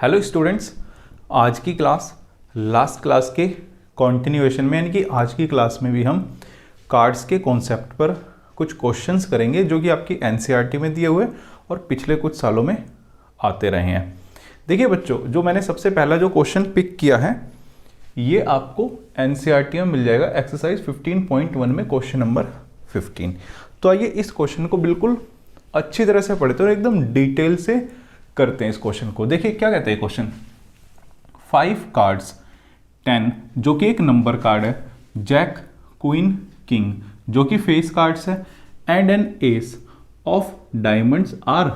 Hello students, आज की class last class के कंटिन्यूएशन में यानी कि आज की क्लास में भी हम कार्ड्स के कॉन्सेप्ट पर कुछ क्वेश्चंस करेंगे जो कि आपकी एनसीईआरटी में दिए हुए और पिछले कुछ सालों में आते रहे हैं। देखिए बच्चों, जो मैंने सबसे पहला जो क्वेश्चन पिक किया है ये आपको एनसीईआरटी में मिल जाएगा एक्सरसाइज 15.1 में क्वेश्चन नंबर 15। तो आइए इस क्वेश्चन को बिल्कुल अच्छी तरह से पढ़ते हैं और एकदम डिटेल से करते हैं इस क्वेश्चन को। देखिए क्या कहते हैं क्वेश्चन, 5 कार्ड्स 10 जो कि एक नंबर कार्ड है, जैक क्वीन किंग जो कि फेस कार्ड्स है, and an ace of diamonds are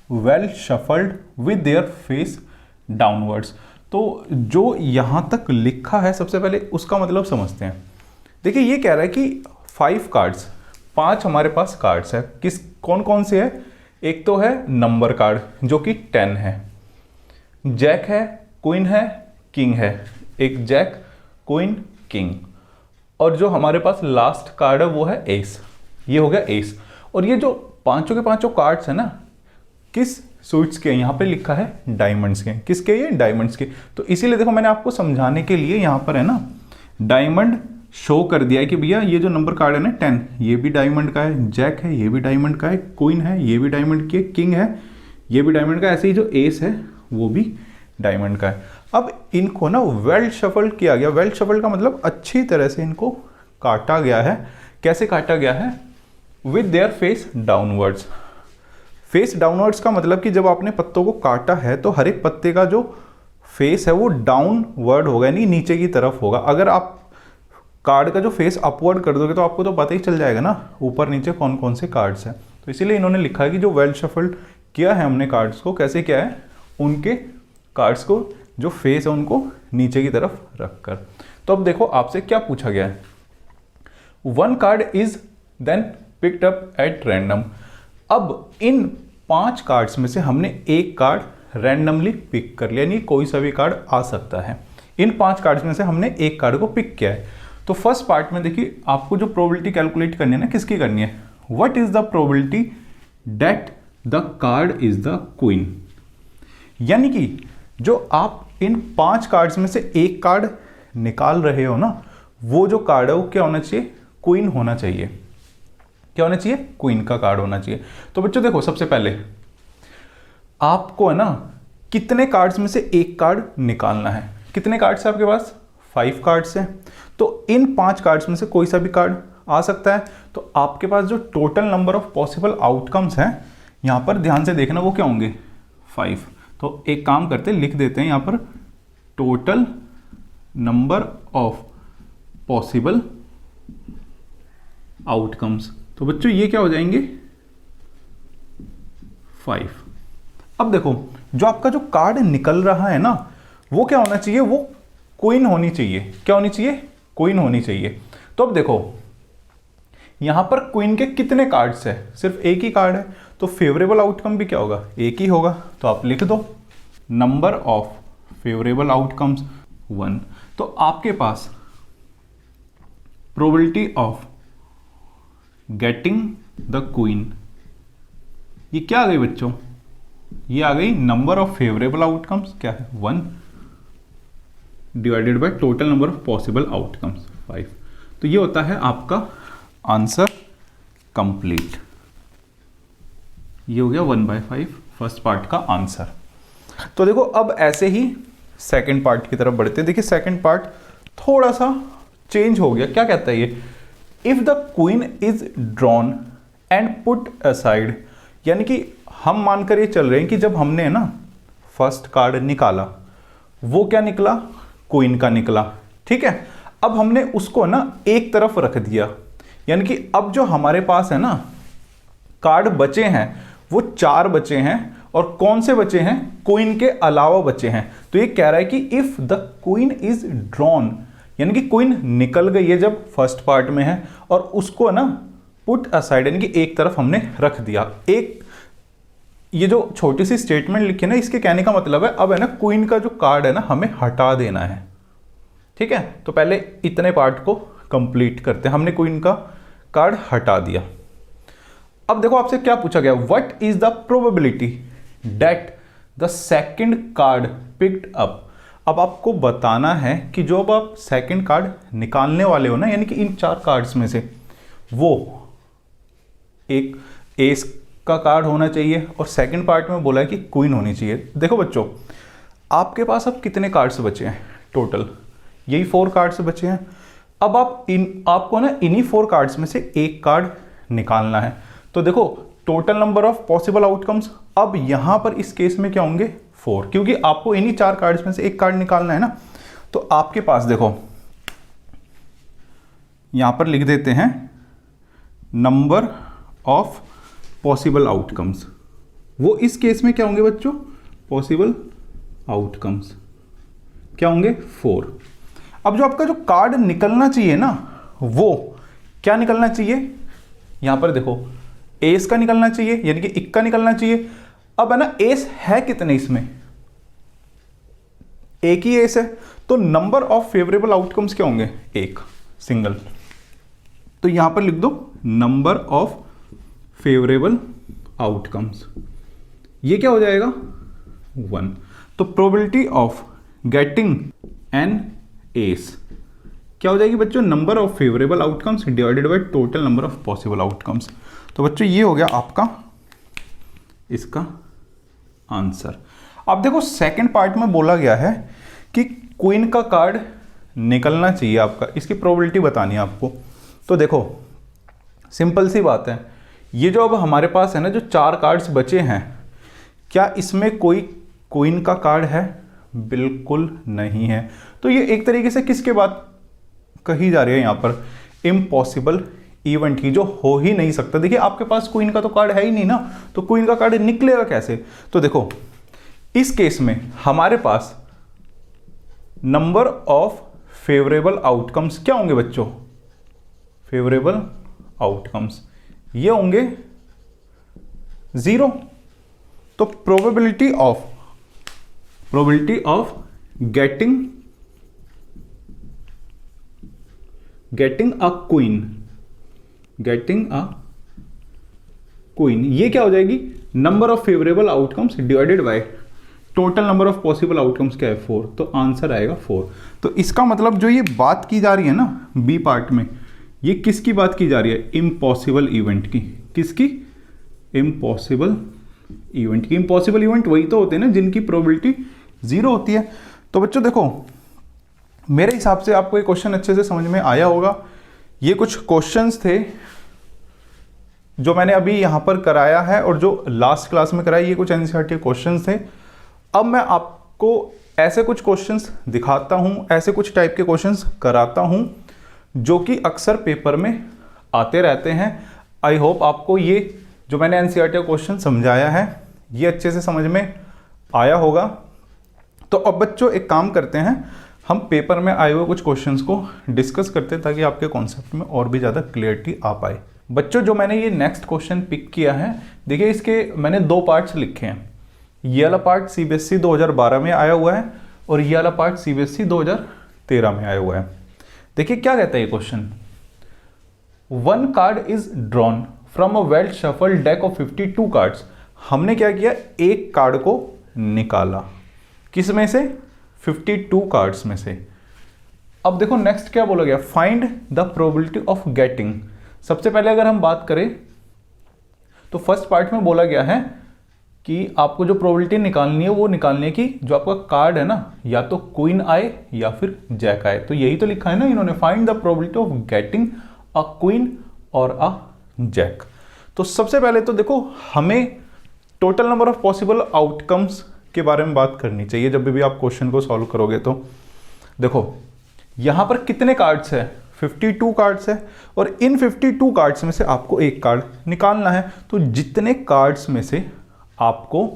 well shuffled with their face downwards. तो जो यहाँ तक लिखा है सबसे पहले उसका मतलब समझते हैं। देखिए ये कह रहा है कि 5 कार्ड्स, 5 हमारे पास कार्ड्स है, किस कौन कौन से है। एक तो है नंबर कार्ड जो कि 10 है, जैक है, क्वीन है, किंग है, एक जैक क्वीन किंग, और जो हमारे पास लास्ट कार्ड है वो है एस, ये हो गया एस। और ये जो पांचों के पांचों कार्ड्स है ना, किस सूट्स के, यहाँ पे लिखा है डायमंड्स के। किसके? ये डायमंड्स के। तो इसीलिए देखो मैंने आपको समझाने के लिए यहाँ पर है ना डायमंड शो कर दिया है कि भैया ये जो नंबर कार्ड है ना 10, ये भी डायमंड का है, जैक है ये भी डायमंड का है, क्वीन है ये भी डायमंड की है, किंग है ये भी डायमंड का है, ऐसे ही जो एस है वो भी डायमंड का है। अब इनको ना वेल शफल किया गया। वेल शफल का मतलब अच्छी तरह से इनको काटा गया है। कैसे काटा गया है? With their face downwards. Face downwards का मतलब कि जब आपने पत्तों को काटा है तो हर एक पत्ते का जो फेस है वो डाउनवर्ड होगा, यानी नीचे की तरफ होगा। अगर आप कार्ड का जो फेस अपवर्ड कर दोगे तो आपको तो पता ही चल जाएगा ना ऊपर नीचे कौन कौन से कार्ड्स हैं। तो इसीलिए इन्होंने लिखा है कि जो वेल शफल्ड किया है हमने कार्ड्स को, कैसे किया है, उनके कार्ड्स को जो फेस है उनको नीचे की तरफ रखकर। तो अब देखो आपसे क्या पूछा गया है, 1 card is then picked up at random. अब इन 5 कार्ड्स में से हमने एक कार्ड रैंडमली पिक कर लिया, यानी कोई सा भी कार्ड आ सकता है। इन 5 कार्ड्स में से हमने एक कार्ड को पिक किया है। तो फर्स्ट पार्ट में देखिए आपको जो प्रोबेबिलिटी कैलकुलेट करनी है ना, किसकी करनी है, what is the probability that the card is the queen. यानी कि जो आप इन 5 कार्ड्स में से एक कार्ड निकाल रहे हो ना, वो जो कार्ड है वो क्या होना चाहिए, क्वीन होना चाहिए। क्या होना चाहिए? क्वीन का कार्ड होना चाहिए। तो बच्चों देखो सबसे पहले आपको है ना कितने कार्ड्स में से एक कार्ड निकालना है। कितने कार्ड्स है आपके पास? 5 कार्ड्स हैं। तो इन 5 कार्ड्स में से कोई सा भी कार्ड आ सकता है। तो आपके पास जो total number of possible outcomes हैं यहां पर ध्यान से देखना, वो क्या होंगे, 5। तो एक काम करते हैं, लिख देते हैं यहां पर total number of possible outcomes. तो बच्चों ये क्या हो जाएंगे, 5। अब देखो जो आपका जो कार्ड निकल रहा है ना वो क्या होना चाहिए, वो क्वीन होनी चाहिए। क्या होनी चाहिए? क्वीन होनी चाहिए। तो अब देखो यहां पर क्वीन के कितने कार्ड्स है, सिर्फ एक ही कार्ड है, तो फेवरेबल आउटकम भी क्या होगा, एक ही होगा। तो आप लिख दो नंबर ऑफ फेवरेबल आउटकम्स 1। तो आपके पास probability of getting the queen, ये क्या आ गई बच्चों, ये आ गई नंबर ऑफ फेवरेबल आउटकम्स क्या है, 1 divided by total number of possible outcomes 5। तो ये होता है आपका आंसर कंप्लीट। ये हो गया 1/5 फर्स्ट पार्ट का आंसर। तो देखो अब ऐसे ही सेकंड पार्ट की तरफ बढ़ते हैं। देखिए सेकंड पार्ट थोड़ा सा चेंज हो गया। क्या कहता है ये, if the queen is drawn and put aside, यानी कि हम मानकर ये चल रहे हैं कि जब हमने ना फर्स्ट कार्ड निकाला वो क्या निकला, क्वीन का निकला, ठीक है। अब हमने उसको ना एक तरफ रख दिया, यानी कि अब जो हमारे पास है ना कार्ड बचे हैं वो 4 बचे हैं, और कौन से बचे हैं, क्वीन के अलावा बचे हैं। तो ये कह रहा है कि if the queen is drawn, यानी कि क्वीन निकल गई है जब फर्स्ट पार्ट में है, और उसको ना पुट असाइड यानी कि एक तरफ हमने रख दिया। एक ये जो छोटी सी स्टेटमेंट लिखी है ना, इसके कहने का मतलब है अब है ना क्वीन का जो कार्ड है ना हमें हटा देना है, ठीक है। तो पहले इतने पार्ट को कंप्लीट करते हैं। हमने क्वीन का कार्ड हटा दिया। अब देखो आपसे क्या पूछा गया, what is the probability that the second card picked up. अब आपको बताना है कि जो अब आप सेकंड कार्ड निकालने वाले हो ना, यानी कि इन 4 कार्ड्स में से वो एक एस का कार्ड होना चाहिए और सेकंड पार्ट में बोला है कि क्वीन होनी चाहिए। देखो बच्चों, आपके पास अब कितने कार्ड्स बचे हैं टोटल? यही 4 कार्ड्स बचे हैं। अब आपको ना इन्हीं 4 कार्ड्स में से एक कार्ड निकालना है। तो देखो total number of possible outcomes, अब यहां पर इस केस में क्या होंगे? 4, क्योंकि आपको इन्हीं 4 कार्ड्स में से एक कार्ड निकालना है ना। तो आपके पास देखो यहां पर लिख देते हैं नंबर ऑफ पॉसिबल आउटकम्स। वो इस केस में क्या होंगे बच्चों? पॉसिबल आउटकम्स क्या होंगे? 4। अब जो आपका जो कार्ड निकलना चाहिए ना, वो क्या निकलना चाहिए? यहां पर देखो एस का निकलना चाहिए, यानी कि इक्का निकलना चाहिए। अब है ना, एस है कितने इसमें? एक ही एस है, तो नंबर ऑफ फेवरेबल आउटकम्स क्या होंगे? एक, सिंगल। तो यहां पर लिख दो नंबर ऑफ फेवरेबल आउटकम्स। ये क्या हो जाएगा? 1। तो probability of getting an S क्या हो जाएगी बच्चों? Number of favourable outcomes divided by total number of possible outcomes. तो बच्चों ये हो गया आपका इसका आंसर। अब देखो सेकंड पार्ट में बोला गया है कि क्वीन का कार्ड निकलना चाहिए आपका, इसकी प्रोबेबिलिटी बतानी है आपको। तो देखो सिंपल सी बात है, ये जो अब हमारे पास है ना, जो 4 कार्ड्स बचे हैं, क्या इसमें कोई क्वीन का कार्ड है? बिल्कुल नहीं है। तो ये एक तरीके से किसके बात कही जा रही है यहां पर? इम्पॉसिबल इवेंट की, जो हो ही नहीं सकता। देखिए आपके पास क्वीन का तो कार्ड है ही नहीं ना, तो क्वीन का कार्ड निकलेगा कैसे? तो देखो इस केस में हमारे पास नंबर ऑफ फेवरेबल आउटकम्स क्या होंगे बच्चों? फेवरेबल आउटकम्स ये होंगे 0। तो probability of getting a queen ये क्या हो जाएगी? Number of favourable outcomes divided by total number of possible outcomes क्या है? 4। तो आंसर आएगा 4। तो इसका मतलब जो ये बात की जा रही है ना बी पार्ट में, ये किसकी बात की जा रही है? इम्पॉसिबल इवेंट की। किसकी? इम्पॉसिबल इवेंट की। इम्पॉसिबल इवेंट वही तो होते हैं ना जिनकी प्रोबेबिलिटी 0 होती है। तो बच्चों देखो मेरे हिसाब से आपको ये क्वेश्चन अच्छे से समझ में आया होगा। ये कुछ क्वेश्चंस थे जो मैंने अभी यहां पर कराया है और जो लास्ट क्लास में कराया, ये कुछ एनसीईआरटी क्वेश्चंस थे। अब मैं आपको ऐसे कुछ क्वेश्चंस दिखाता हूं, ऐसे कुछ टाइप के क्वेश्चंस कराता हूं जो कि अक्सर पेपर में आते रहते हैं। आई होप आपको ये जो मैंने एनसीईआरटी क्वेश्चन समझाया है ये अच्छे से समझ में आया होगा। तो अब बच्चों एक काम करते हैं, हम पेपर में आए हुए कुछ क्वेश्चंस को डिस्कस करते हैं ताकि आपके कॉन्सेप्ट में और भी ज़्यादा क्लियरिटी आ पाए। बच्चों जो मैंने ये नेक्स्ट क्वेश्चन पिक किया है, देखिए इसके मैंने 2 पार्ट्स लिखे हैं। ये वाला पार्ट सीबीएसई 2012 में आया हुआ है और ये वाला पार्ट सीबीएसई 2013 में आया हुआ है। देखिए क्या कहता है ये question, 1 card is drawn from a well shuffled deck of 52 cards. हमने क्या किया, एक कार्ड को निकाला, किस में से? 52 कार्ड्स में से। अब देखो नेक्स्ट क्या बोला गया, find the probability of getting. सबसे पहले अगर हम बात करें तो फर्स्ट पार्ट में बोला गया है कि आपको जो प्रोबेबिलिटी निकालनी है वो निकालने की, जो आपका कार्ड है ना, या तो क्वीन आए या फिर जैक आए। तो यही तो लिखा है ना इन्होंने, find the probability of getting a queen और अ जैक। तो सबसे पहले तो देखो हमें total number of possible outcomes के बारे में बात करनी चाहिए जब भी आप क्वेश्चन को सॉल्व करोगे। तो देखो यहां पर कितने कार्ड्स है, 52 कार्ड्स है और इन 52 कार्ड्स में से आपको एक कार्ड निकालना है। तो जितने कार्ड्स में से आपको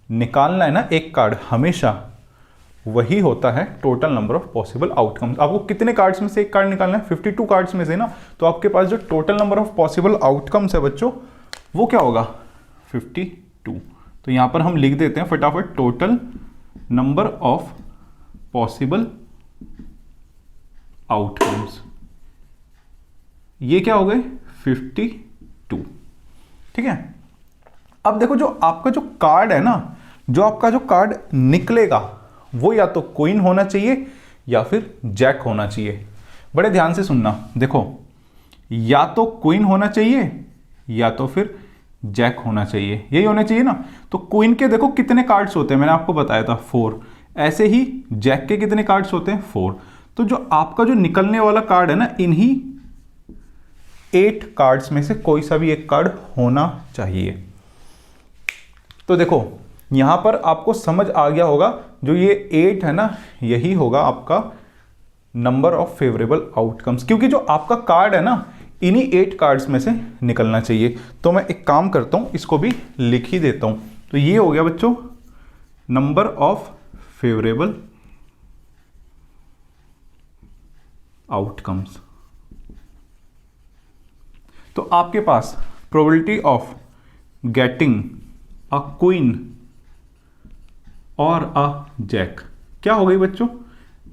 निकालना है ना एक कार्ड, हमेशा वही होता है total number of possible outcomes. आपको कितने कार्ड्स में से एक कार्ड निकालना है, 52 कार्ड्स में से ना। तो आपके पास जो total number of possible outcomes है बच्चों वो क्या होगा, 52। तो यहां पर हम लिख देते हैं फटाफट, total number of possible outcomes ये क्या हो गए, 52। ठीक है। अब देखो जो आपका जो कार्ड है ना, जो आपका जो कार्ड निकलेगा वो या तो क्वीन होना चाहिए या फिर जैक होना चाहिए। बड़े ध्यान से सुनना, देखो या तो क्वीन होना चाहिए या तो फिर जैक होना चाहिए, यही होना चाहिए ना। तो क्वीन के देखो कितने कार्ड्स होते हैं, मैंने आपको बताया था 4। ऐसे ही जैक के कितने कार्ड्स होते हैं 4। तो जो आपका जो निकलने वाला कार्ड है ना, इन्हीं 8 कार्ड्स में से कोई सा भी एक कार्ड होना चाहिए। तो देखो यहां पर आपको समझ आ गया होगा, जो ये 8 है ना, यही होगा आपका नंबर ऑफ फेवरेबल आउटकम्स, क्योंकि जो आपका कार्ड है ना, इन्हीं 8 कार्ड्स में से निकलना चाहिए। तो मैं एक काम करता हूं, इसको भी लिख ही देता हूं। तो ये हो गया बच्चों नंबर ऑफ फेवरेबल आउटकम्स। तो आपके पास probability of getting a queen और अ जैक क्या हो गई बच्चों,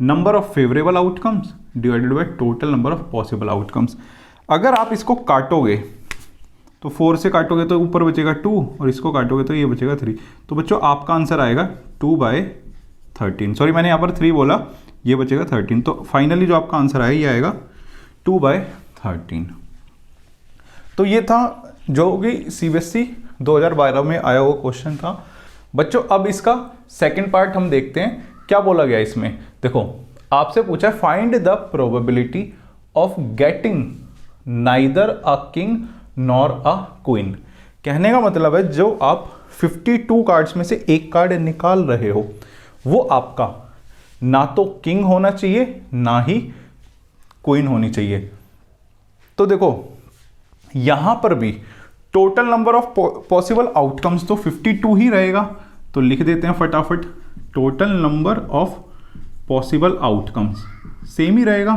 number of favourable outcomes divided by total number of possible outcomes. अगर आप इसको काटोगे तो 4 से काटोगे तो ऊपर बचेगा 2 और इसको काटोगे तो ये बचेगा 3। तो बच्चों आपका आंसर आएगा 2/13। सॉरी मैंने यहाँ पर 3 बोला, ये बचेगा 13। तो फाइनली जो आपका आंसर आएगा ये आएगा 2/13। तो ये था जो कि CBSE 2012 में आया हुआ क्वेश्चन था बच्चों। अब इसका सेकंड पार्ट हम देखते हैं क्या बोला गया इसमें। देखो आपसे पूछा है find the probability of getting neither a king nor a queen. कहने का मतलब है जो आप 52 कार्ड्स में से एक कार्ड निकाल रहे हो वो आपका ना तो किंग होना चाहिए ना ही क्वीन होनी चाहिए। तो देखो यहां पर भी total number of possible outcomes तो 52 ही रहेगा। तो लिख देते हैं फटाफट, total number of possible outcomes same ही रहेगा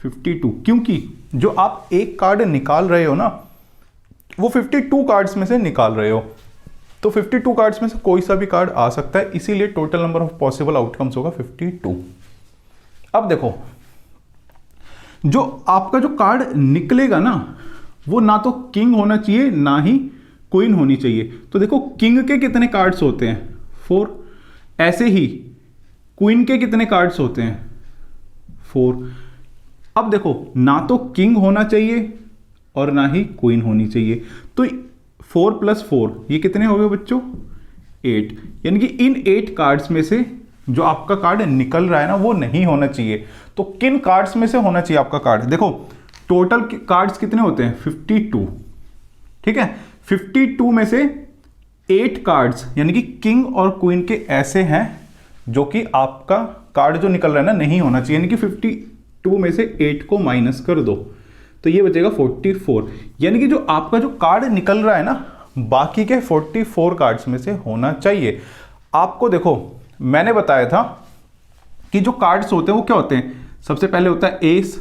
52, क्योंकि जो आप एक कार्ड निकाल रहे हो ना वो 52 कार्ड्स में से निकाल रहे हो। तो 52 कार्ड्स में से कोई सा भी कार्ड आ सकता है, इसीलिए total number of possible outcomes होगा 52। अब देखो जो आपका जो कार्ड निकलेगा ना वो ना तो किंग होना चाहिए ना ही क्वीन होनी चाहिए। तो देखो किंग के कितने कार्ड्स होते हैं 4, ऐसे ही क्वीन के कितने कार्ड्स होते हैं 4। अब देखो ना तो किंग होना चाहिए और ना ही क्वीन होनी चाहिए। तो 4 + 4 ये कितने हो गए बच्चों 8। यानी कि इन 8 कार्ड्स में से जो आपका कार्ड निकल रहा है ना वो नहीं होना चाहिए। तो किन कार्ड्स में से होना चाहिए आपका कार्ड, देखो टोटल कार्ड्स कितने होते हैं 52, ठीक है। 52 में से 8 कार्ड्स यानी कि किंग और क्वीन के ऐसे हैं जो कि आपका कार्ड जो निकल रहा है ना नहीं होना चाहिए। यानी कि 52 में से 8 को माइनस कर दो तो ये बचेगा 44। यानी कि जो आपका जो कार्ड निकल रहा है ना बाकी के 44 कार्ड्स में से होना चाहिए। आपको देखो मैंने बताया था कि जो कार्ड्स होते हैं वो क्या होते हैं, सबसे पहले होता है एस,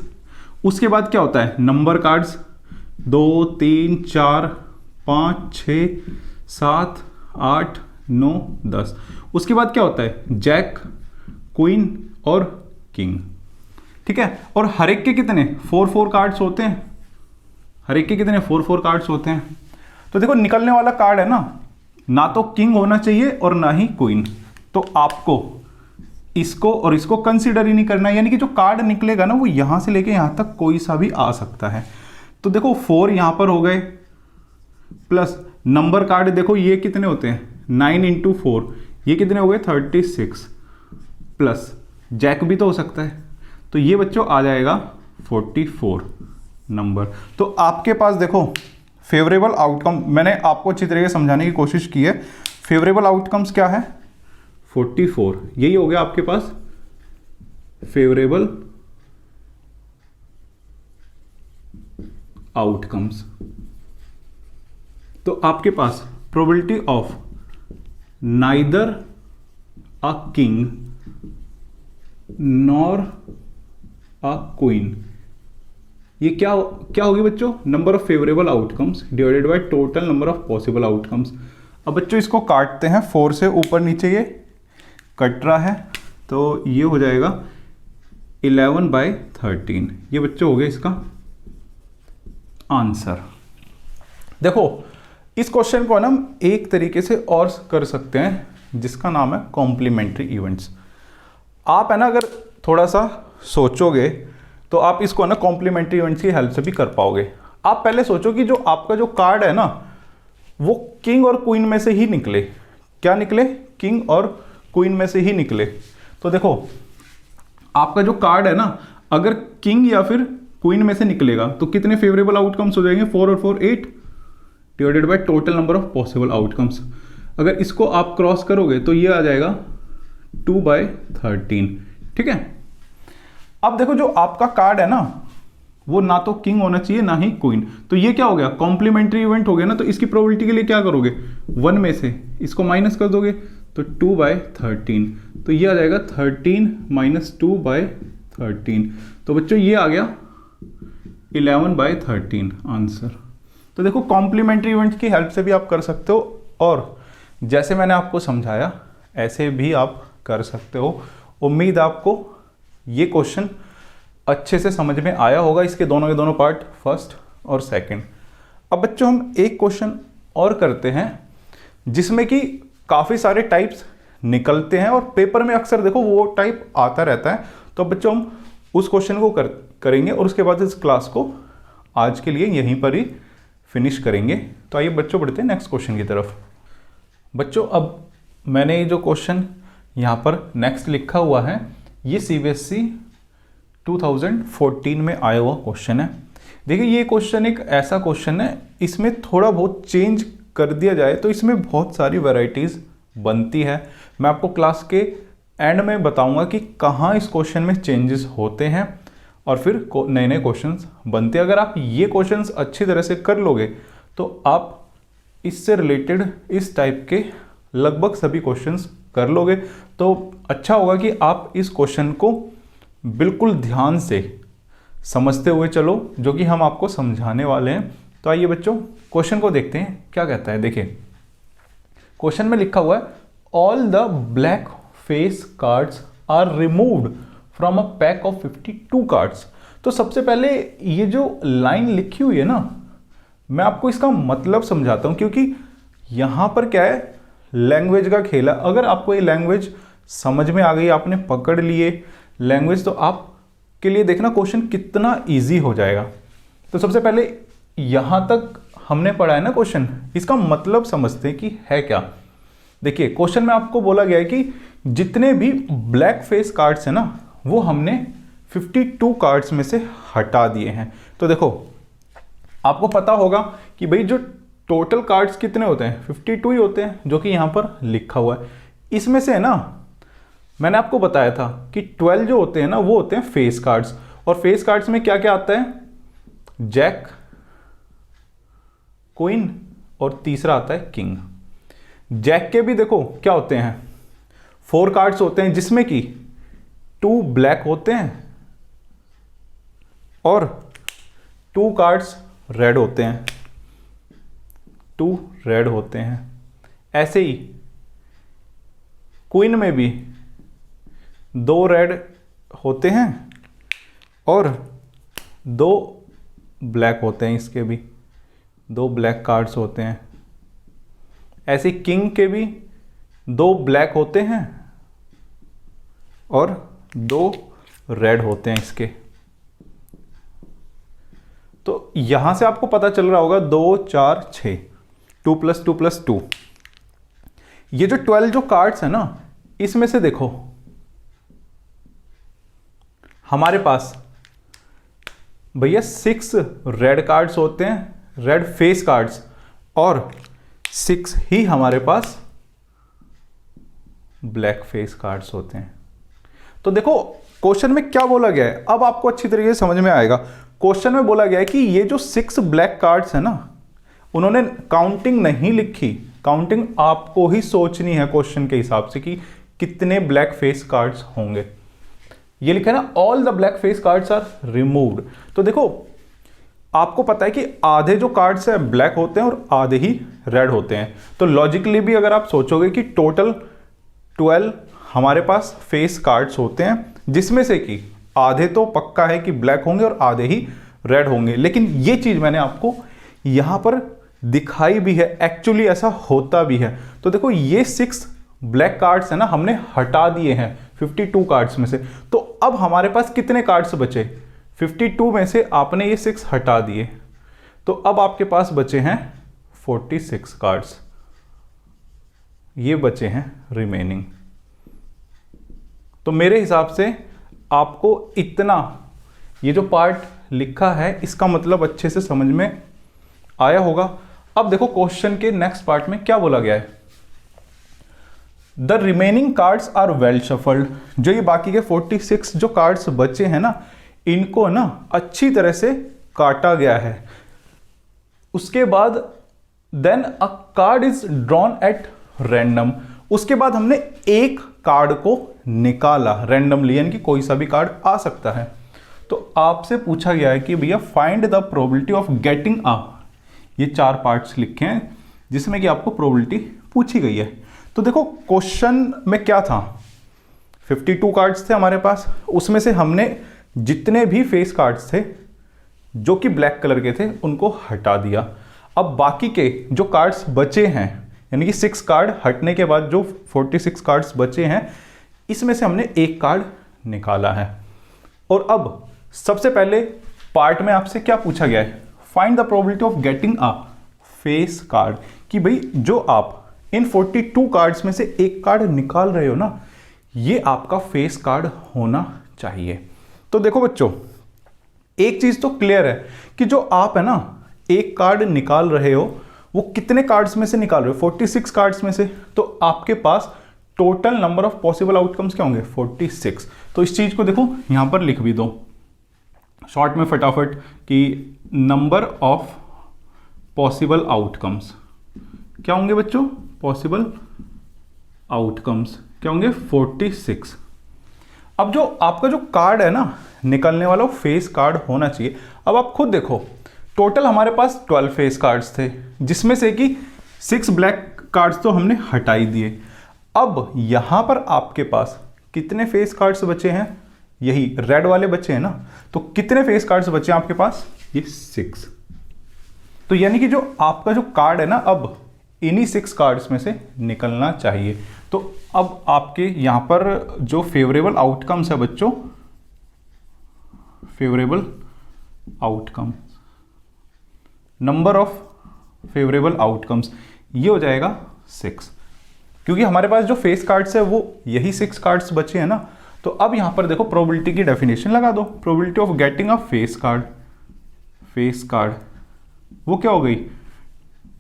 उसके बाद क्या होता है नंबर कार्ड्स 2 3 4 5 6 7 8 9 10। उसके बाद क्या होता है जैक, क्वीन और किंग, ठीक है। और हर एक के कितने 4 कार्ड्स होते हैं, हर एक के कितने 4 कार्ड्स होते हैं। तो देखो निकलने वाला कार्ड है ना तो किंग होना चाहिए और ना ही क्वीन। तो आपको इसको और इसको कंसीडर ही नहीं करना है, यानी कि जो कार्ड निकलेगा ना वो यहां से लेके यहां तक कोई सा भी आ सकता है। तो देखो 4 यहां पर हो गए प्लस नंबर कार्ड देखो ये कितने होते हैं 9 × 4 ये कितने हो गए 36 प्लस जैक भी तो हो सकता है। तो ये बच्चों आ जाएगा 44 नंबर। तो आपके पास देखो फेवरेबल आउटकम मैंने आपको अच्छी तरीके से समझाने की कोशिश की है। फेवरेबल आउटकम्स क्या है 44, यही हो गया आपके पास फेवरेबल आउटकम्स। तो आपके पास probability of neither a king nor a queen ये क्या होगी बच्चों number of favourable outcomes divided by total number of possible outcomes. अब बच्चों इसको काटते हैं 4 से ऊपर नीचे ये कट रहा है तो ये हो जाएगा 11/13। ये बच्चों हो गया इसका आंसर। देखो इस क्वेश्चन को ना हम एक तरीके से और कर सकते हैं जिसका नाम है कॉम्प्लीमेंट्री इवेंट्स। आप है ना अगर थोड़ा सा सोचोगे तो आप इसको ना कॉम्प्लीमेंट्री इवेंट्स की हेल्प से भी कर पाओगे। आप पहले सोचो कि जो आपका जो कार्ड है ना वो किंग और क्वीन में से ही निकले। क्या निकले? किंग और क्वीन में से ही निकले। तो देखो आपका जो कार्ड है ना अगर किंग या फिर क्वीन में से निकलेगा तो कितने फेवरेबल आउटकम्स हो जाएंगे? 4 और 4 8 divided by total number of possible outcomes. अगर इसको आप क्रॉस करोगे तो ये आ जाएगा 2/13। ठीक है। अब देखो जो आपका कार्ड है ना वो ना तो किंग होना चाहिए ना ही क्वीन, तो ये क्या हो गया? कॉम्प्लीमेंट्री इवेंट हो गया ना। तो इसकी प्रोबेबिलिटी के लिए क्या करोगे? 1 में से इसको माइनस कर दोगे तो 2/13, तो ये आ जाएगा 13 - 2/13। तो बच्चों ये आ गया 11/13 आंसर। तो देखो कॉम्प्लीमेंट्री इवेंट की हेल्प से भी आप कर सकते हो और जैसे मैंने आपको समझाया ऐसे भी आप कर सकते हो। उम्मीद आपको ये क्वेश्चन अच्छे से समझ में आया होगा, इसके दोनों के दोनों पार्ट फर्स्ट और सेकंड। अब बच्चों हम एक क्वेश्चन और करते हैं जिसमें कि काफ़ी सारे टाइप्स निकलते हैं और पेपर में अक्सर देखो वो टाइप आता रहता है। तो बच्चों हम उस क्वेश्चन को करेंगे और उसके बाद इस क्लास को आज के लिए यहीं पर ही फिनिश करेंगे। तो आइए बच्चों बढ़ते हैं नेक्स्ट क्वेश्चन की तरफ। बच्चों अब मैंने ये जो क्वेश्चन यहाँ पर नेक्स्ट लिखा हुआ है ये CBSE 2014 में आया हुआ क्वेश्चन है। देखिए ये क्वेश्चन एक ऐसा क्वेश्चन है इसमें थोड़ा बहुत चेंज कर दिया जाए तो इसमें बहुत सारी वैरायटीज़ बनती है। मैं आपको क्लास के एंड में बताऊंगा कि कहाँ इस क्वेश्चन में चेंजेस होते हैं और फिर नए नए क्वेश्चंस बनते हैं। अगर आप ये क्वेश्चंस अच्छी तरह से कर लोगे तो आप इससे रिलेटेड इस टाइप के लगभग सभी क्वेश्चंस कर लोगे। तो अच्छा होगा कि आप इस क्वेश्चन को बिल्कुल ध्यान से समझते हुए चलो जो कि हम आपको समझाने वाले हैं। तो आइए बच्चों क्वेश्चन को देखते हैं क्या कहता है। देखिए क्वेश्चन में लिखा हुआ है all the black face cards are removed from a pack of 52 cards. तो सबसे पहले ये जो लाइन लिखी हुई है ना मैं आपको इसका मतलब समझाता हूं क्योंकि यहां पर क्या है लैंग्वेज का खेल है। अगर आपको ये लैंग्वेज समझ में आ गई, आपने पकड़ लिए लैंग्वेज, तो आपके लिए देखना क्वेश्चन कितना इजी हो जाएगा। तो सबसे पहले यहां तक हमने पढ़ा है ना क्वेश्चन, इसका मतलब समझते हैं कि है क्या। देखिए क्वेश्चन में आपको बोला गया है कि जितने भी ब्लैक फेस कार्ड्स हैं ना वो हमने 52 कार्ड्स में से हटा दिए हैं। तो देखो आपको पता होगा कि भाई जो टोटल कार्ड्स कितने होते हैं 52 ही होते हैं जो कि यहां पर लिखा हुआ है। इसमें से है ना मैंने आपको बताया था कि 12 जो होते हैं ना वो होते हैं फेस कार्ड्स। और फेस कार्ड्स में क्या क्या आता है? जैक, क्वीन और तीसरा आता है किंग। जैक के भी देखो क्या होते हैं 4 कार्ड्स होते हैं जिसमें कि 2 ब्लैक होते हैं और 2 कार्ड्स रेड होते हैं, 2 रेड होते हैं। ऐसे ही क्वीन में भी 2 रेड होते हैं और 2 ब्लैक होते हैं, इसके भी 2 ब्लैक कार्ड्स होते हैं। ऐसे किंग के भी 2 ब्लैक होते हैं और 2 रेड होते हैं इसके। तो यहां से आपको पता चल रहा होगा 2 4 6 2 + 2 + 2। ये जो 12 जो कार्ड्स है ना इसमें से देखो हमारे पास भैया 6 रेड कार्ड्स होते हैं, रेड फेस कार्ड्स, और 6 ही हमारे पास ब्लैक फेस कार्ड्स होते हैं। तो देखो क्वेश्चन में क्या बोला गया है अब आपको अच्छी तरीके से समझ में आएगा। क्वेश्चन में बोला गया है कि ये जो 6 ब्लैक कार्ड्स है ना उन्होंने काउंटिंग नहीं लिखी, काउंटिंग आपको ही सोचनी है क्वेश्चन के हिसाब से कि कितने ब्लैक फेस कार्ड्स होंगे। ये लिखा है ना all the black face cards are removed. तो देखो आपको पता है कि आधे जो कार्ड्स है ब्लैक होते हैं और आधे ही रेड होते हैं। तो लॉजिकली भी अगर आप सोचोगे कि टोटल 12 हमारे पास फेस कार्ड्स होते हैं जिसमें से कि आधे तो पक्का है कि ब्लैक होंगे और आधे ही रेड होंगे। लेकिन ये चीज मैंने आपको यहां पर दिखाई भी है, एक्चुअली ऐसा होता भी है। तो देखो ये 6 ब्लैक कार्ड्स है ना, हमने हटा दिए हैं 52 कार्ड्स में से। तो अब हमारे पास कितने कार्ड्स बचे? 52 में से आपने ये 6 हटा दिए, तो अब आपके पास बचे हैं 46 कार्ड्स, ये बचे हैं रिमेनिंग। तो मेरे हिसाब से आपको इतना, ये जो पार्ट लिखा है इसका मतलब अच्छे से समझ में आया होगा। अब देखो क्वेश्चन के नेक्स्ट पार्ट में क्या बोला गया है, the remaining cards are well shuffled. जो ये बाकी के 46 जो कार्ड्स बचे हैं ना, इनको ना अच्छी तरह से काटा गया है। उसके बाद then a card is drawn at random, उसके बाद हमने एक कार्ड को निकाला रैंडमली, यानी कि कोई सा भी कार्ड आ सकता है। तो आपसे पूछा गया है कि भैया find the probability of getting अ, ये 4 पार्ट्स लिखे हैं जिसमें कि आपको प्रोबेबिलिटी पूछी गई है। तो देखो क्वेश्चन में क्या था, 52 कार्ड्स थे हमारे पास, उसमें से हमने जितने भी फेस कार्ड्स थे जो कि ब्लैक कलर के थे उनको हटा दिया। अब बाकी के जो कार्ड्स बचे हैं, यानी कि 6 कार्ड हटने के बाद जो 46 कार्ड्स बचे हैं, इसमें से हमने एक कार्ड निकाला है। और अब सबसे पहले पार्ट में आपसे क्या पूछा गया है, find the probability of getting a face card, कि भाई जो आप इन 42 कार्ड्स में से एक कार्ड निकाल रहे हो ना, ये आपका फेस कार्ड होना चाहिए। तो देखो बच्चों, एक चीज तो क्लियर है कि जो आप है ना एक कार्ड निकाल रहे हो, वो कितने कार्ड्स में से निकाल रहे हो? 46 कार्ड्स में से। तो आपके पास total number of possible outcomes क्या होंगे? 46। तो इस चीज को देखो यहां पर लिख भी दो शॉर्ट में फटाफट कि नंबर ऑफ पॉसिबल आउटकम्स क्या होंगे बच्चों? पॉसिबल आउटकम्स क्या होंगे? 46। अब जो आपका जो कार्ड है ना निकलने वाला, वो फेस कार्ड होना चाहिए। अब आप खुद देखो, टोटल हमारे पास 12 फेस कार्ड्स थे, जिसमें से कि 6 ब्लैक कार्ड्स तो हमने हटा ही दिए। अब यहां पर आपके पास कितने फेस कार्ड्स बचे हैं? यही रेड वाले बचे हैं ना। तो कितने फेस कार्ड्स बचे हैं आपके पास? ये 6। तो यानी कि जो आपका जो कार्ड है ना, अब इन्हीं 6 कार्ड्स में से निकलना चाहिए। तो अब आपके यहां पर जो फेवरेबल आउटकम्स है बच्चों, favourable outcome, number of favourable outcomes, ये हो जाएगा 6, क्योंकि हमारे पास जो फेस कार्ड्स है वो यही 6 कार्ड्स बचे हैं ना। तो अब यहां पर देखो प्रोबेबिलिटी की डेफिनेशन लगा दो, probability of getting a face card, face card वो क्या हो गई?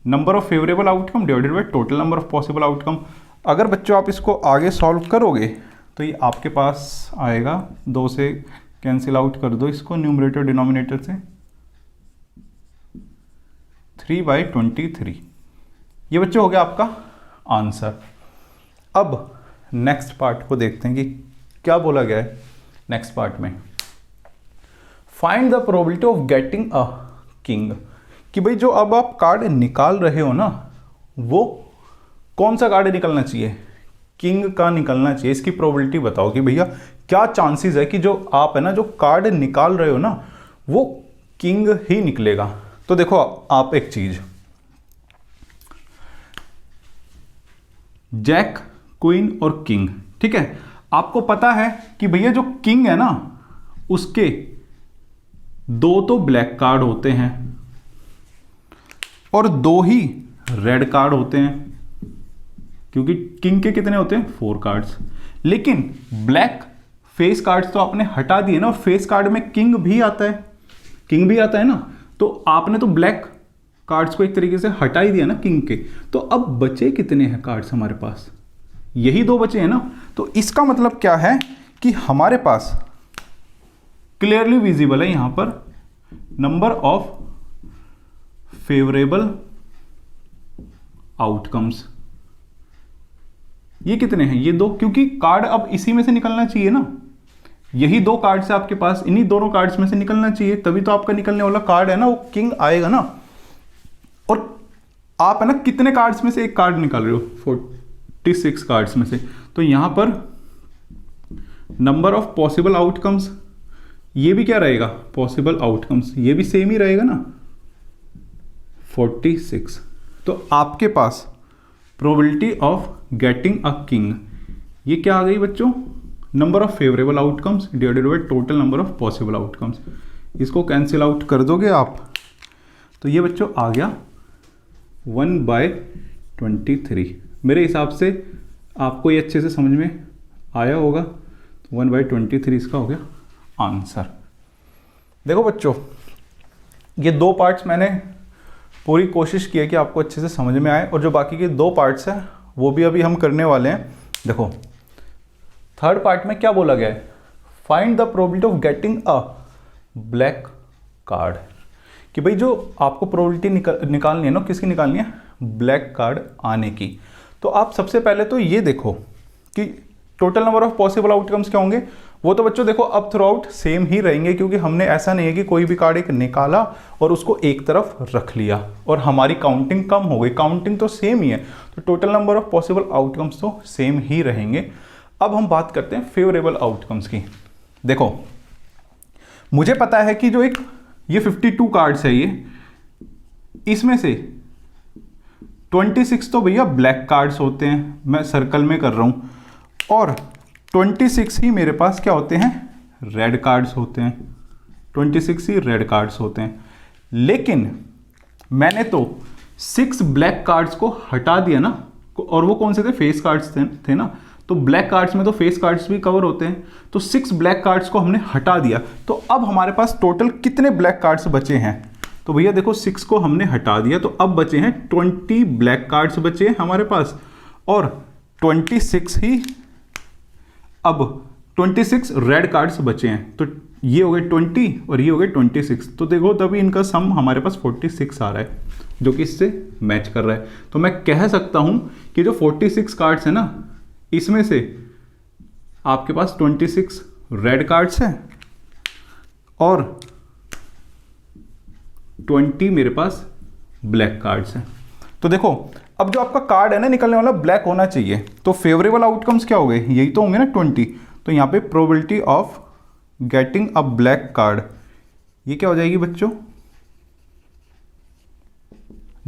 Number of favourable outcome divided by total number of possible outcome. अगर बच्चों आप इसको आगे सॉल्व करोगे तो ये आपके पास आएगा, 2 से कैंसिल आउट कर दो इसको न्यूमरेटर डिनोमिनेटर से, 3/23। ये बच्चों हो गया आपका आंसर। अब नेक्स्ट पार्ट को देखते हैं कि क्या बोला गया है नेक्स्ट पार्ट में। Find the probability of getting a king, कि भाई जो अब आप कार्ड निकाल रहे हो ना, वो कौन सा कार्ड निकलना चाहिए? किंग का निकलना चाहिए। इसकी प्रोबेबिलिटी बताओ कि भैया क्या चांसेस है कि जो आप है ना जो कार्ड निकाल रहे हो ना, वो किंग ही निकलेगा। तो देखो आप एक चीज, जैक, क्वीन और किंग, ठीक है, आपको पता है कि भैया जो किंग है ना, उसके 2 तो ब्लैक कार्ड होते हैं और 2 ही रेड कार्ड होते हैं, क्योंकि किंग के कितने होते हैं? 4 कार्ड्स। लेकिन ब्लैक फेस कार्ड्स तो आपने हटा दिए ना, और फेस कार्ड में किंग भी आता है, किंग भी आता है ना। तो आपने तो ब्लैक कार्ड्स को एक तरीके से हटा ही दिया ना किंग के। तो अब बचे कितने हैं कार्ड्स हमारे पास? यही 2 बचे हैं ना। तो इसका मतलब क्या है कि हमारे पास क्लियरली विजिबल है यहां पर नंबर ऑफ फेवरेबल आउटकम्स। ये कितने हैं? ये 2, क्योंकि कार्ड अब इसी में से निकलना चाहिए ना। यही 2 कार्ड से आपके पास, इन्हीं दोनों कार्ड्स में से निकलना चाहिए, तभी तो आपका निकलने वाला कार्ड है ना वो किंग आएगा ना। और आप है ना कितने कार्ड्स में से एक कार्ड निकाल रहे हो? 46 कार्ड्स में से। तो यहां पर नंबर ऑफ पॉसिबल आउटकम्स, ये भी क्या रहेगा? पॉसिबल आउटकम्स, ये भी सेम ही रहेगा ना। 46। तो आपके पास probability of getting a king ये क्या आ गई बच्चों, number of favourable outcomes divided by total number of possible outcomes. इसको कैंसिल आउट कर दोगे आप तो ये बच्चों आ गया 1/23। मेरे हिसाब से आपको ये अच्छे से समझ में आया होगा। 1/23 इसका हो गया आंसर। देखो बच्चों, ये दो पार्ट्स मैंने पूरी कोशिश की है कि आपको अच्छे से समझ में आए, और जो बाकी के दो पार्ट्स हैं वो भी अभी हम करने वाले हैं। देखो थर्ड पार्ट में क्या बोला गया है, find the probability of getting a black card, कि भाई जो आपको प्रोबेबिलिटी निकालनी है ना, किसकी निकालनी है, ब्लैक कार्ड आने की। तो आप सबसे पहले तो ये देखो कि total number of possible outcomes क्या होंगे। वो तो बच्चों देखो अब थ्रू आउट सेम ही रहेंगे, क्योंकि हमने ऐसा नहीं है कि कोई भी कार्ड एक निकाला और उसको एक तरफ रख लिया और हमारी काउंटिंग कम हो गई, काउंटिंग तो सेम ही है। तो total number of possible outcomes तो सेम ही रहेंगे। अब हम बात करते हैं फेवरेबल आउटकम्स की। देखो मुझे पता है कि जो एक ये 52 कार्ड्स है, ये इसमें से 26 तो भैया ब्लैक कार्ड्स होते हैं, मैं सर्कल में कर रहा हूं, और 26 ही मेरे पास क्या होते हैं, रेड कार्ड्स होते हैं। 26 ही रेड कार्ड्स होते हैं। लेकिन मैंने तो 6 ब्लैक कार्ड्स को हटा दिया ना, और वो कौन से थे, फेस कार्ड्स थे ना। तो ब्लैक कार्ड्स में तो फेस कार्ड्स भी कवर होते हैं। तो 6 ब्लैक कार्ड्स को हमने हटा दिया, तो अब हमारे पास टोटल कितने ब्लैक कार्ड्स बचे हैं। तो भैया देखो 6 को हमने हटा दिया, तो अब बचे हैं 20 ब्लैक कार्ड्स बचे हैं हमारे पास, और 26 ही, अब 26 रेड कार्ड्स बचे हैं। तो ये हो गए 20 और ये हो गए 26। तो देखो तभी इनका सम हमारे पास 46 आ रहा है, जो कि इससे मैच कर रहा है। तो मैं कह सकता हूं कि जो 46 कार्ड्स है ना, इसमें से आपके पास 26 रेड कार्ड्स हैं और 20 मेरे पास ब्लैक कार्ड्स हैं। तो देखो अब जो आपका कार्ड है ना निकलने वाला ब्लैक होना चाहिए, तो फेवरेबल आउटकम्स क्या हो गए, यही तो होंगे ना 20। तो यहां पे probability of getting a black card ये क्या हो जाएगी बच्चों,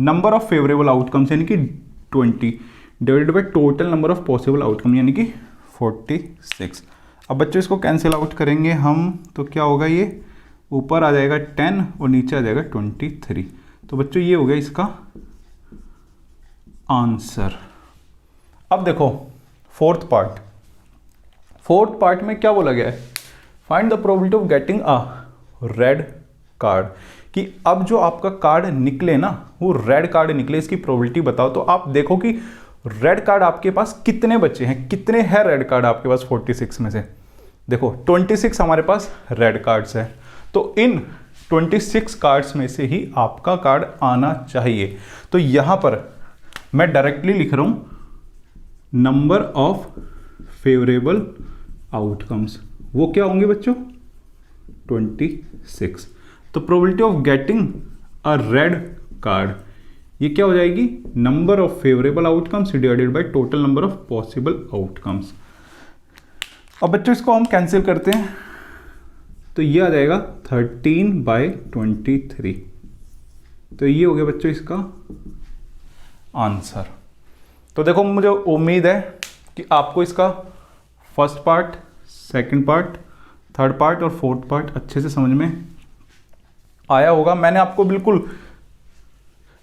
नंबर ऑफ फेवरेबल आउटकम्स यानी कि 20 divided by total number of possible outcome यानी कि 46। अब बच्चों इसको कैंसिल आउट करेंगे हम, तो क्या होगा, ये ऊपर आ जाएगा 10 और नीचे आ जाएगा 23। तो बच्चों ये हो गया इसका आंसर। अब देखो फोर्थ पार्ट में क्या बोला गया है, find the probability of getting a red card, कि अब जो आपका कार्ड निकले ना वो रेड कार्ड निकले, इसकी प्रोबेबिलिटी बताओ। तो आप देखो कि रेड कार्ड आपके पास कितने बचे हैं, कितने हैं रेड कार्ड आपके पास 46 में से। देखो 26 हमारे पास रेड कार्ड्स है, तो इन 26 कार्ड्स में से ही आपका कार्ड आना चाहिए। तो यहां पर मैं डायरेक्टली लिख रहा हूं नंबर ऑफ फेवरेबल आउटकम्स, वो क्या होंगे बच्चों, 26। तो probability of getting a red card ये क्या हो जाएगी, number of favourable outcomes divided by total number of possible outcomes. अब बच्चों इसको हम कैंसिल करते हैं, तो ये आ जाएगा 13/23। तो ये हो गया बच्चों इसका आंसर। तो देखो मुझे उम्मीद है कि आपको इसका first part, second part, third part और फोर्थ पार्ट अच्छे से समझ में आया होगा। मैंने आपको बिल्कुल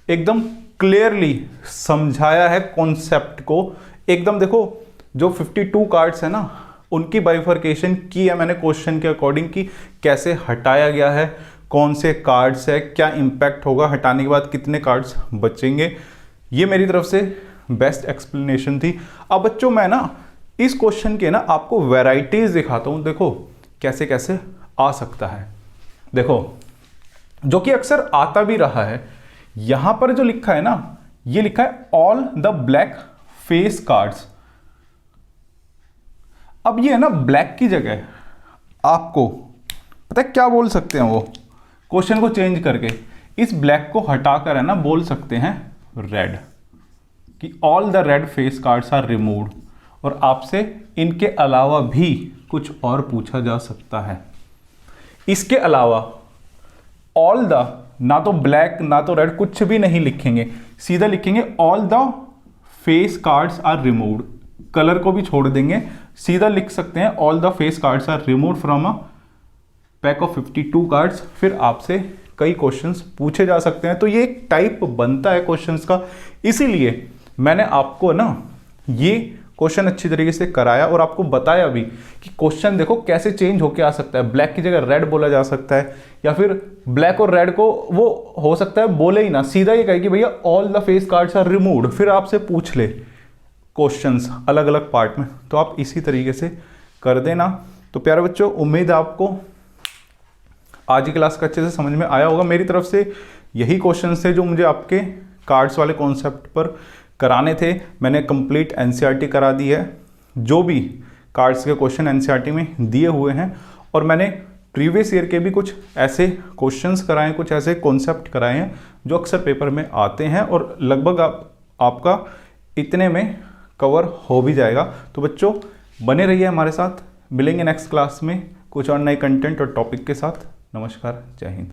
एकदम क्लियरली समझाया है कॉन्सेप्ट को एकदम। देखो जो 52 कार्ड्स है ना उनकी बाइफर्केशन की है मैंने क्वेश्चन के अकॉर्डिंग, कि कैसे हटाया गया है, कौन से कार्ड्स है, क्या इंपैक्ट होगा, हटाने के बाद कितने कार्ड्स बचेंगे। ये मेरी तरफ से बेस्ट एक्सप्लेनेशन थी। अब बच्चों मैं ना इस क्वेश्चन के ना आपको वैरायटीज दिखाता हूं, देखो कैसे कैसे आ सकता है। देखो जो कि अक्सर आता भी रहा है, यहां पर जो लिखा है ना, ये लिखा है all the black face cards. अब ये है ना ब्लैक की जगह आपको पता है क्या बोल सकते हैं, वो क्वेश्चन को चेंज करके इस ब्लैक को हटाकर है ना बोल सकते हैं रेड, कि all the red face cards are removed. और आपसे इनके अलावा भी कुछ और पूछा जा सकता है। इसके अलावा ऑल द ना तो ब्लैक ना तो रेड, कुछ भी नहीं लिखेंगे, सीधा लिखेंगे all the face cards are removed, colour को भी छोड़ देंगे, सीधा लिख सकते हैं all the face cards are removed from a pack of 52 cards. फिर आपसे कई क्वेश्चंस पूछे जा सकते हैं। तो ये एक टाइप बनता है क्वेश्चंस का, इसीलिए मैंने आपको ना ये क्वेश्चन अच्छी तरीके से कराया और आपको बताया भी कि क्वेश्चन देखो कैसे चेंज होके आ सकता है। ब्लैक की जगह रेड बोला जा सकता है, या फिर ब्लैक और रेड को वो हो सकता है बोले ही ना, सीधा ये कहे कि भैया all the face cards are removed, फिर आपसे पूछ ले क्वेश्चंस अलग अलग पार्ट में। तो आप इसी तरीके से कर देना। तो प्यारे बच्चों, उम्मीद है आपको आज की क्लास का अच्छे से समझ में आया होगा। मेरी तरफ से यही क्वेश्चन थे जो मुझे आपके कार्ड्स वाले कॉन्सेप्ट पर कराने थे। मैंने कंप्लीट एनसीईआरटी करा दी है, जो भी कार्ड्स के क्वेश्चन एनसीईआरटी में दिए हुए हैं, और मैंने प्रीवियस ईयर के भी कुछ ऐसे क्वेश्चंस कराए, कुछ ऐसे कॉन्सेप्ट कराए हैं जो अक्सर पेपर में आते हैं, और लगभग आपका इतने में कवर हो भी जाएगा। तो बच्चों बने रहिए हमारे साथ, मिलेंगे नेक्स्ट क्लास में कुछ और नए कंटेंट और टॉपिक के साथ। नमस्कार, जय हिंद।